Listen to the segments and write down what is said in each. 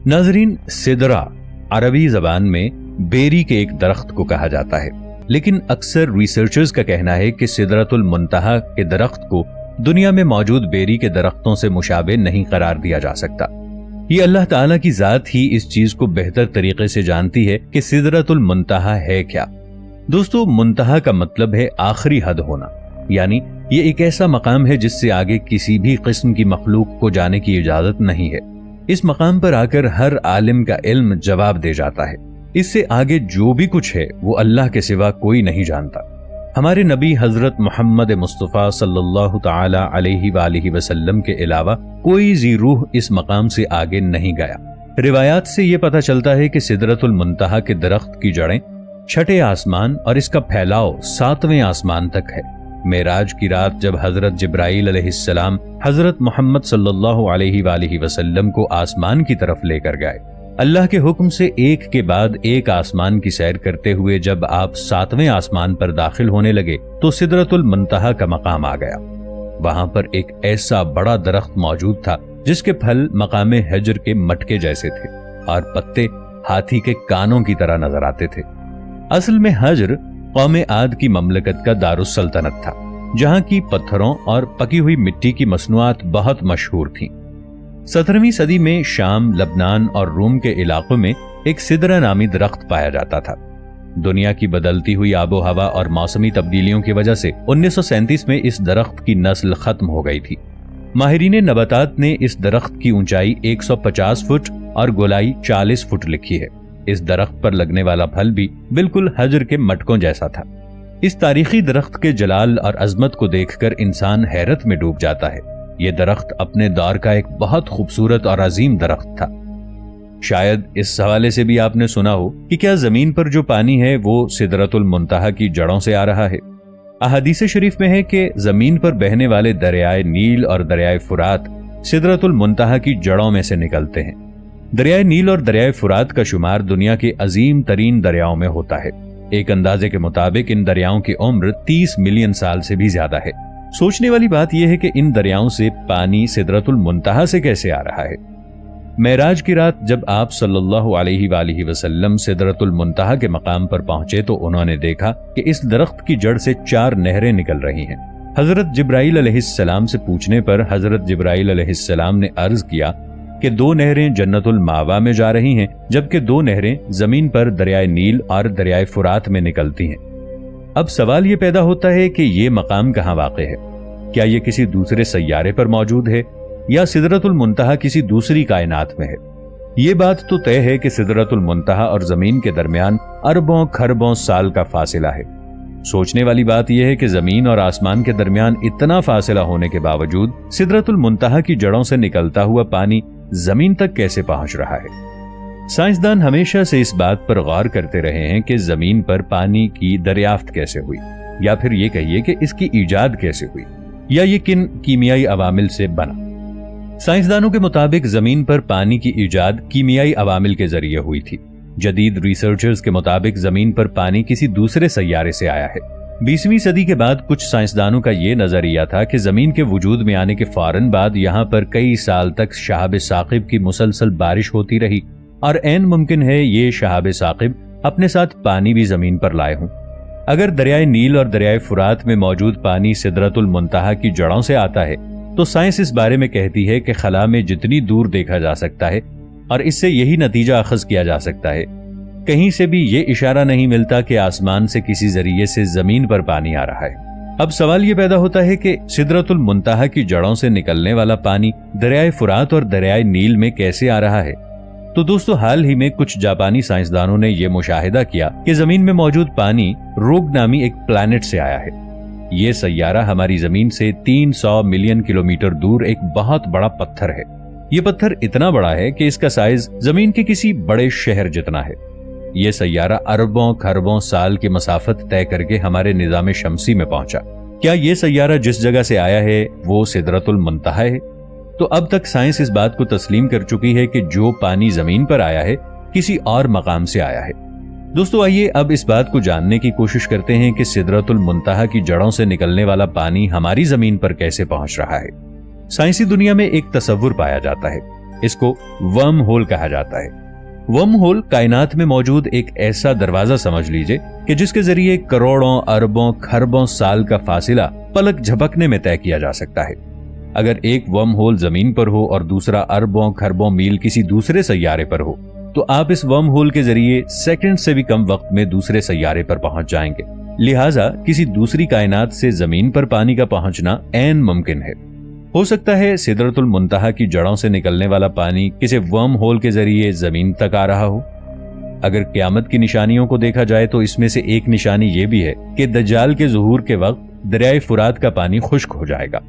ناظرین، سدرہ عربی زبان میں بیری کے ایک درخت کو کہا جاتا ہے، لیکن اکثر ریسرچرز کا کہنا ہے کہ سدرۃ المنتہا کے درخت کو دنیا میں موجود بیری کے درختوں سے مشابہ نہیں قرار دیا جا سکتا۔ یہ اللہ تعالیٰ کی ذات ہی اس چیز کو بہتر طریقے سے جانتی ہے کہ سدرۃ المنتہا ہے کیا۔ دوستو، منتہا کا مطلب ہے آخری حد ہونا، یعنی یہ ایک ایسا مقام ہے جس سے آگے کسی بھی قسم کی مخلوق کو جانے کی اجازت نہیں ہے۔ اس مقام پر آ کر ہر عالم کا علم جواب دے جاتا ہے۔ اس سے آگے جو بھی کچھ ہے وہ اللہ کے سوا کوئی نہیں جانتا۔ ہمارے نبی حضرت محمد مصطفیٰ صلی اللہ تعالی علیہ وآلہ وسلم کے علاوہ کوئی ذی روح اس مقام سے آگے نہیں گیا۔ روایات سے یہ پتہ چلتا ہے کہ سدرۃ المنتہا کے درخت کی جڑیں چھٹے آسمان اور اس کا پھیلاؤ 7ویں آسمان تک ہے۔ معراج کی رات جب حضرت جبرائیل علیہ السلام حضرت محمد صلی اللہ علیہ وآلہ وسلم کو آسمان کی طرف لے کر گئے، اللہ کے حکم سے ایک کے بعد ایک آسمان کی سیر کرتے ہوئے جب آپ 7ویں آسمان پر داخل ہونے لگے تو سدرۃ المنتہا کا مقام آ گیا۔ وہاں پر ایک ایسا بڑا درخت موجود تھا جس کے پھل مقام حجر کے مٹکے جیسے تھے اور پتے ہاتھی کے کانوں کی طرح نظر آتے تھے۔ اصل میں حجر قوم عاد کی مملکت کا دارالسلطنت تھا، جہاں کی پتھروں اور پکی ہوئی مٹی کی مصنوعات بہت مشہور تھیں۔ 17ویں صدی میں شام، لبنان اور روم کے علاقوں میں ایک سدرہ نامی درخت پایا جاتا تھا۔ دنیا کی بدلتی ہوئی آب و ہوا اور موسمی تبدیلیوں کی وجہ سے 1937 میں اس درخت کی نسل ختم ہو گئی تھی۔ ماہرین نباتات نے اس درخت کی اونچائی 150 فٹ اور گولائی 40 فٹ لکھی ہے۔ اس درخت پر لگنے والا پھل بھی بالکل حجر کے مٹکوں جیسا تھا۔ اس تاریخی درخت کے جلال اور عظمت کو دیکھ کر انسان حیرت میں ڈوب جاتا ہے۔ یہ درخت اپنے دور کا ایک بہت خوبصورت اور عظیم درخت تھا۔ شاید اس حوالے سے بھی آپ نے سنا ہو کہ کیا زمین پر جو پانی ہے وہ سدرۃ المنتہا کی جڑوں سے آ رہا ہے۔ احادیث شریف میں ہے کہ زمین پر بہنے والے دریائے نیل اور دریائے فرات سدرۃ المنتہا کی جڑوں میں سے نکلتے ہیں۔ دریائے نیل اور دریائے فرات کا شمار دنیا کے عظیم ترین دریاؤں میں ہوتا ہے۔ ایک اندازے کے مطابق ان دریاؤں کی عمر 30 ملین سال سے بھی زیادہ ہے۔ سوچنے والی بات یہ ہے کہ ان دریاؤں سے پانی سدرۃ المنتہا سے کیسے آ رہا ہے۔ معراج کی رات جب آپ صلی اللہ علیہ وآلہ وسلم سدرۃ المنتہا کے مقام پر پہنچے تو انہوں نے دیکھا کہ اس درخت کی جڑ سے 4 نہریں نکل رہی ہیں۔ حضرت جبرائیل علیہ السلام سے پوچھنے پر حضرت جبرائیل علیہ السلام نے عرض کیا کہ 2 نہریں جنت المأوا میں جا رہی ہیں، جبکہ 2 نہریں زمین پر دریائے نیل اور دریائے فرات میں نکلتی ہیں۔ اب سوال یہ پیدا ہوتا ہے کہ یہ مقام کہاں واقع ہے؟ کیا یہ کسی دوسرے سیارے پر موجود ہے یا سدرۃ المنتہا کسی دوسری کائنات میں ہے؟ یہ بات تو طے ہے کہ سدرۃ المنتہا اور زمین کے درمیان اربوں کھربوں سال کا فاصلہ ہے۔ سوچنے والی بات یہ ہے کہ زمین اور آسمان کے درمیان اتنا فاصلہ ہونے کے باوجود سدرۃ المنتہا کی جڑوں سے نکلتا ہوا پانی زمین تک کیسے پہنچ رہا ہے؟ سائنسدان ہمیشہ سے اس بات پر غور کرتے رہے ہیں کہ زمین پر پانی کی دریافت کیسے ہوئی، یا پھر یہ کہیے کہ اس کی ایجاد کیسے ہوئی، یا یہ کن کیمیائی عوامل سے بنا۔ سائنسدانوں کے مطابق زمین پر پانی کی ایجاد کیمیائی عوامل کے ذریعے ہوئی تھی۔ جدید ریسرچرز کے مطابق زمین پر پانی کسی دوسرے سیارے سے آیا ہے۔ 20ویں صدی کے بعد کچھ سائنسدانوں کا یہ نظریہ تھا کہ زمین کے وجود میں آنے کے فوراً بعد یہاں پر کئی سال تک شہاب ثاقب کی مسلسل بارش ہوتی رہی، اور عین ممکن ہے یہ شہاب ثاقب اپنے ساتھ پانی بھی زمین پر لائے ہوں۔ اگر دریائے نیل اور دریائے فرات میں موجود پانی سدرۃ المنتہا کی جڑوں سے آتا ہے تو سائنس اس بارے میں کہتی ہے کہ خلا میں جتنی دور دیکھا جا سکتا ہے اور اس سے یہی نتیجہ اخذ کیا جا سکتا ہے، کہیں سے بھی یہ اشارہ نہیں ملتا کہ آسمان سے کسی ذریعے سے زمین پر پانی آ رہا ہے۔ اب سوال یہ پیدا ہوتا ہے کہ سدرۃ المنتہا کی جڑوں سے نکلنے والا پانی دریائے فرات اور دریائے نیل میں کیسے آ رہا ہے؟ تو دوستو، حال ہی میں کچھ جاپانی سائنسدانوں نے یہ مشاہدہ کیا کہ زمین میں موجود پانی روگ نامی ایک پلانٹ سے آیا ہے۔ یہ سیارہ ہماری زمین سے 300 ملین کلومیٹر دور ایک بہت بڑا پتھر ہے۔ یہ پتھر اتنا بڑا ہے کہ اس کا سائز زمین کے کسی بڑے شہر جتنا ہے۔ یہ سیارہ اربوں کھربوں سال کی مسافت طے کر کے ہمارے نظام شمسی میں پہنچا۔ کیا یہ سیارہ جس جگہ سے آیا ہے وہ سدرۃ المنتہا ہے؟ تو اب تک سائنس اس بات کو تسلیم کر چکی ہے کہ جو پانی زمین پر آیا ہے کسی اور مقام سے آیا ہے۔ دوستو، آئیے اب اس بات کو جاننے کی کوشش کرتے ہیں کہ سدرۃ المنتہا کی جڑوں سے نکلنے والا پانی ہماری زمین پر کیسے پہنچ رہا ہے۔ سائنسی دنیا میں ایک تصور پایا جاتا ہے اس को वर्म होल कहा जाता है। वर्म होल कायनात में मौजूद एक ऐसा दरवाजा समझ लीजिए कि जिसके जरिए करोड़ों अरबों खरबों साल का फासिला पलक झपकने में तय किया जा सकता है। अगर एक वर्म होल जमीन पर हो और दूसरा अरबों खरबों मील किसी दूसरे सैयारे पर हो, तो आप इस वर्म होल के जरिए सेकंड से भी कम वक्त में दूसरे सैयारे पर पहुंच जाएंगे। लिहाजा किसी दूसरी कायनात से जमीन पर पानी का पहुंचना ऐन मुमकिन है। हो सकता है सिदरतुल मुंतहा की जड़ों से निकलने वाला पानी किसी वर्म होल के जरिए जमीन तक आ रहा हो। अगर क़यामत की निशानियों को देखा जाए तो इसमें से एक निशानी ये भी है कि दज्जाल के ज़ुहूर के वक्त दरियाए फुरात का पानी खुश्क हो जाएगा।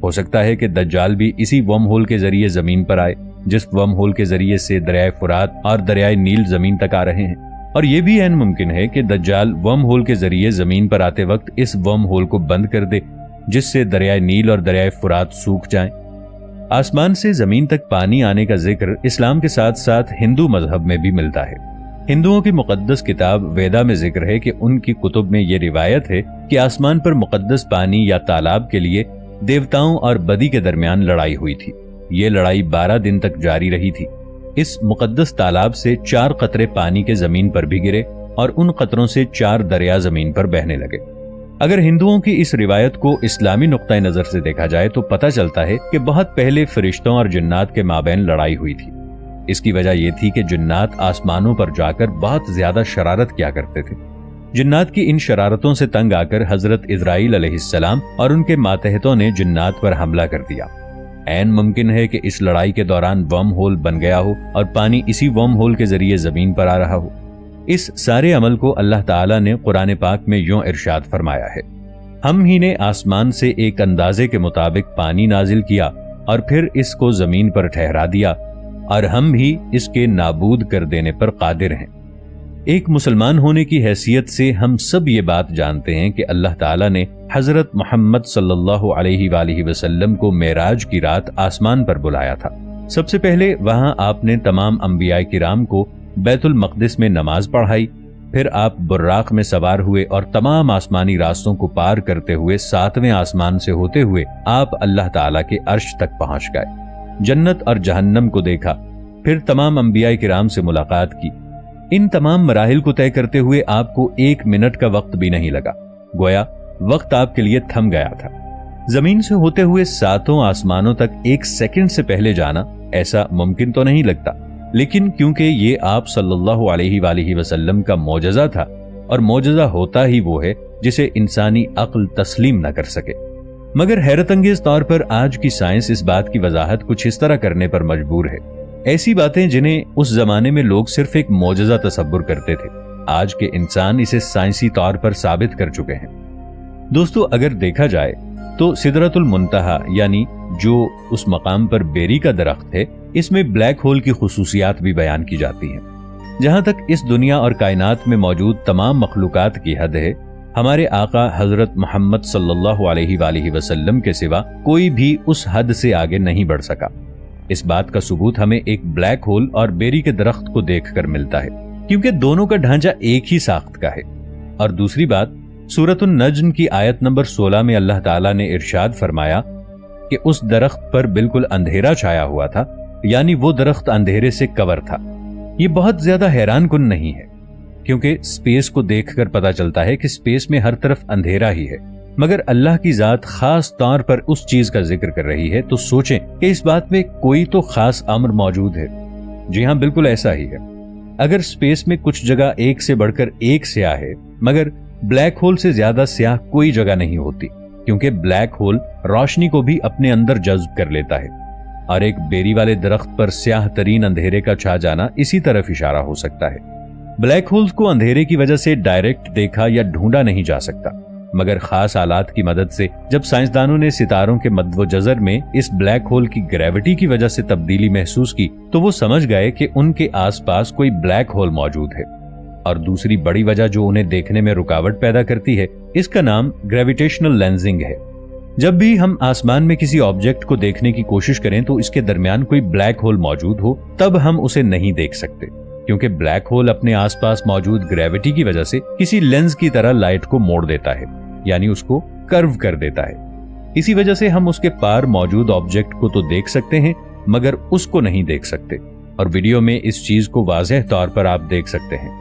हो सकता है कि दज्जाल भी इसी वर्म होल के जरिए जमीन पर आए जिस वर्म होल के जरिए से दरियाए फुरात और दरियाए नील जमीन तक आ रहे हैं। और यह भी ऐन मुमकिन है कि दज्जाल वर्म होल के जरिए जमीन पर आते वक्त इस वर्म होल को बंद कर दे, जिससे दरियाए नील और दरियाए फुरात सूख जाएं। आसमान से जमीन तक पानी आने का जिक्र इस्लाम के साथ साथ हिंदू मजहब में भी मिलता है। हिंदुओं की मुकद्दस किताब वेदा में जिक्र है कि उनकी कुतुब में यह रिवायत है कि आसमान पर मुकद्दस पानी या तालाब के लिए देवताओं और बदी के दरमियान लड़ाई हुई थी। ये लड़ाई 12 दिन तक जारी रही थी। इस मुकद्दस तालाब से 4 कतरे पानी के जमीन पर भी गिरे और उन कतरों से 4 दरिया जमीन पर बहने लगे। अगर हिंदुओं की इस रिवायत को इस्लामी नुक्ता नजर से देखा जाए तो पता चलता है कि बहुत पहले फरिश्तों और जिन्नात के माबैन लड़ाई हुई थी। इसकी वजह यह थी कि जिन्नात आसमानों पर जाकर बहुत ज्यादा शरारत किया करते थे। जिन्नात की इन शरारतों से तंग आकर हजरत इजराइल अलैहिस्सलाम और उनके मातहतों ने जिन्नात पर हमला कर दिया। ऐन मुमकिन है कि इस लड़ाई के दौरान वर्म होल बन गया हो और पानी इसी वर्म होल के जरिए जमीन पर आ रहा हो। इस सारे अमल को अल्लाह ताला ने कुरान पाक में यूं इरशाद फरमाया है, हम ही ने आसमान से एक अंदाजे के मुताबिक पानी नाजिल किया और फिर इसको जमीन पर ठहरा दिया और हम भी इसके नाबूद कर देने पर कादिर हैं। एक मुसलमान होने की हैसियत से हम सब ये बात जानते हैं कि अल्लाह ताला ने हजरत मोहम्मद सल्लल्लाहु अलैहि वसल्लम को मेराज की रात आसमान पर बुलाया था। सबसे पहले वहां आपने तमाम अंबिया किराम को बैतुल मक़दिस में नमाज पढ़ाई, फिर आप बुर्राक में सवार हुए और तमाम आसमानी रास्तों को पार करते हुए 7वें आसमान से होते हुए आप अल्लाह ताला के अर्श तक पहुंच गए। जन्नत और जहन्नम को देखा, फिर तमाम अंबिया किराम से मुलाकात की। इन तमाम मराहिल को तय करते हुए आपको 1 मिनट का वक्त भी नहीं लगा, गोया वक्त आपके लिए थम गया था। जमीन से होते हुए 7 आसमानों तक 1 सेकंड से पहले जाना ऐसा मुमकिन तो नहीं लगता, लेकिन क्योंकि ये आप सल्लल्लाहु अलैहि वसल्लम का मौजज़ा था और मौजज़ा होता ही वो है जिसे इंसानी अक्ल तस्लीम न कर सके। मगर हैरत अंगेज तौर पर आज की साइंस इस बात की वजाहत कुछ इस तरह करने पर मजबूर है। ऐसी बातें जिन्हें उस जमाने में लोग सिर्फ एक मौजज़ा तसव्वुर करते थे, आज के इंसान इसे साइंसी तौर पर साबित कर चुके हैं। दोस्तों, अगर देखा जाए तो सिदरतुल मुंतहा यानी जो उस मकाम पर बेरी का दरख्त है, इसमें ब्लैक होल की खुसूसियात भी बयान की जाती हैं। जहां तक इस दुनिया और कायनात में मौजूद तमाम मखलूकात की हद है, हमारे आका हजरत मोहम्मद सल्लल्लाहु अलैहि वसल्लम के सिवा कोई भी उस हद से आगे नहीं बढ़ सका। इस बात का सबूत हमें एक ब्लैक होल और बेरी के दरख्त को देखकर मिलता है, क्योंकि दोनों का ढांचा एक ही साख्त का है। और दूसरी बात, सूरतुन नज्म की आयत नंबर 16 में अल्लाह ताला ने इरशाद फरमाया कि उस दरख्त पर बिल्कुल अंधेरा छाया हुआ था, यानी वो दरख्त अंधेरे से कवर था। ये बहुत ज्यादा हैरान कुन नहीं है, क्योंकि स्पेस को देखकर पता चलता है कि स्पेस में हर तरफ अंधेरा ही है, मगर अल्लाह की जात खास तौर पर उस चीज का जिक्र कर रही है तो सोचें कि इस बात में कोई तो खास अम्र मौजूद है। जी हाँ, बिल्कुल ऐसा ही है। अगर स्पेस में कुछ जगह एक से बढ़कर एक स्याह है, मगर ब्लैक होल से ज्यादा स्याह कोई जगह नहीं होती, क्योंकि ब्लैक होल रोशनी को भी अपने अंदर जज्ब कर लेता है। और एक बेरी वाले दरख्त पर स्याह तरीन अंधेरे का छा जाना इसी तरफ इशारा हो सकता है। ब्लैक होल्स को अंधेरे की वजह से डायरेक्ट देखा या ढूंढा नहीं जा सकता, मगर खास आलात की मदद से जब साइंसदानों ने सितारों के मद्व जज़र में इस ब्लैक होल की ग्रेविटी की वजह से तब्दीली महसूस की, तो वो समझ गए कि उनके आसपास कोई ब्लैक होल मौजूद है। और दूसरी बड़ी वजह जो उन्हें देखने में रुकावट पैदा करती है, इसका नाम ग्रेविटेशनल लेंसिंग है। जब भी हम आसमान में किसी ऑब्जेक्ट को देखने की कोशिश करें तो इसके दरमियान कोई ब्लैक होल मौजूद हो, तब हम उसे नहीं देख सकते, क्योंकि ब्लैक होल अपने आसपास मौजूद ग्रेविटी की वजह से किसी लेंस की तरह लाइट को मोड़ देता है, यानी उसको कर्व कर देता है। इसी वजह से हम उसके पार मौजूद ऑब्जेक्ट को तो देख सकते हैं, मगर उसको नहीं देख सकते, और वीडियो में इस चीज को वाज़ेह तौर पर आप देख सकते हैं।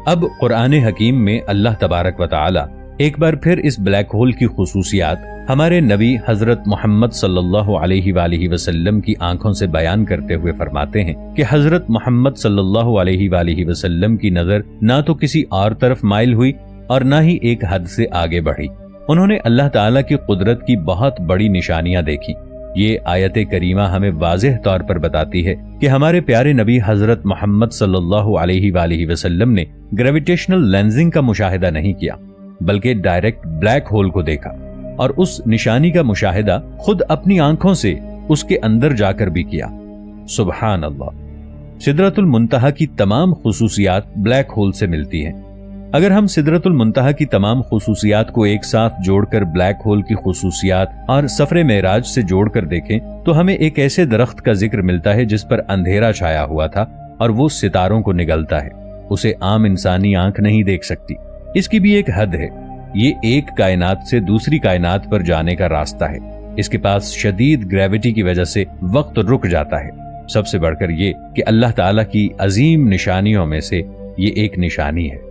अब कुरान हकीम में अल्लाह तबारक व तआला एक बार फिर इस ब्लैक होल की खुसूसियात हमारे नबी हजरत मोहम्मद सल्लल्लाहु अलैहि वसल्लम की आंखों से बयान करते हुए फरमाते हैं कि हजरत मोहम्मद सल्लल्लाहु अलैहि वसल्लम की नजर ना तो किसी और तरफ माइल हुई और ना ही एक हद से आगे बढ़ी। उन्होंने अल्लाह ताला की कुदरत की बहुत बड़ी निशानियां देखी। ये आयत करीमा हमें वाज़ेह तौर पर बताती है कि हमारे प्यारे नबी हजरत मोहम्मद सल्लल्लाहु अलैहि वसल्लम ने ग्रेविटेशनल लेंसिंग का मुशाहिदा नहीं किया, बल्कि डायरेक्ट ब्लैक होल को देखा, और उस निशानी का मुशाहिदा खुद अपनी आंखों से उसके अंदर जाकर भी किया। सुभान अल्लाह। सिदरतुल मुंतहा की तमाम खुसूसियात ब्लैक होल से मिलती हैं। अगर हम सिदरतुल मुंतहा की तमाम खुसूसियात को एक साथ जोड़कर ब्लैक होल की खुसूसियात और सफरे मेराज से जोड़कर देखें तो हमें एक ऐसे दरख्त का जिक्र मिलता है जिस पर अंधेरा छाया हुआ था और वो सितारों को निगलता है। उसे आम इंसानी आंख नहीं देख सकती। इसकी भी एक हद है। ये एक कायनात से दूसरी कायनात पर जाने का रास्ता है। इसके पास शदीद ग्रेविटी की वजह से वक्त रुक जाता है। सबसे बढ़कर ये कि अल्लाह ताला की अजीम निशानियों में से ये एक निशानी है।